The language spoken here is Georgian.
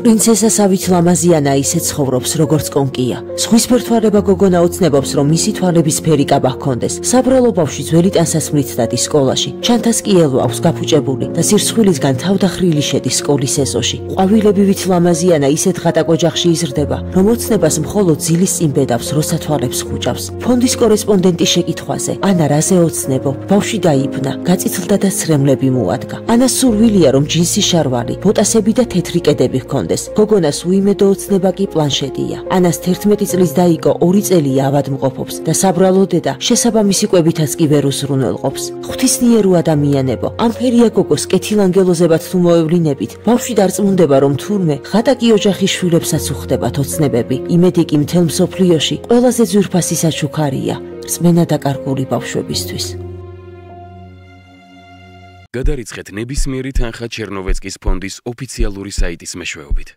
პრინცესა სავით ლამაზიანა ისე ცხოვრობს, როგორც კონკია. ზღვის ფერთვარება გოგონა ოცნებობს, რომ მისი თვალების ფერი კაბა ჰქონდეს. საბრალო ბავშვი ძველი ტანსაცმლით დადის სკოლაში. ჩანთას კი ელვა აქვს გაფუჭებული და სირცხვილისგან თავდახრილი შედის სკოლის ეზოში. ყვავილებივით ლამაზიანა ისეთ ღატაკ ოჯახში იზრდება, რომ ოცნებას მხოლოდ ძილის წინ ბედავს, როცა თვალებს ხუჭავს. ფონდის კორესპონდენტის შეკითხვაზე, ანა რაზე ოცნებო? ბავშვი დაიბნა, გაწითლდა და ცრემლები მოადგა. ანას სურვილია, რომ ჯინსი შარვალი, ბოტასები და თეთრი კედები ჰქონდეს. გოგონას უიმედო ოცნება კი პლანშეტია. ანას 11 წლის დაიგო 2 წელი ავადმყოფობს და საბრალო დედა შესაბამისი კვებითაც კი ვერ უზრუნველყოფს. ღვთისმიერო ადამიანებო, ამ ფერია გოგოს კეთილანგელოზებად თუ მოევლინებით, ბავშვი დარწმუნდება, რომ თურმე ღატაკი ოჯახის შვილებსაც უხდებათ ოცნებები. იმედი კი მთელ მსოფლიოში ყველაზე ძვირფასი საჩუქარია, რწმენა დაკარგული ბავშვებისთვის. გადარიცხეთ ნებისმიერი თანხა ჩერნოვეცკის ფონდის ოფიციალური საიტის მეშვეობით.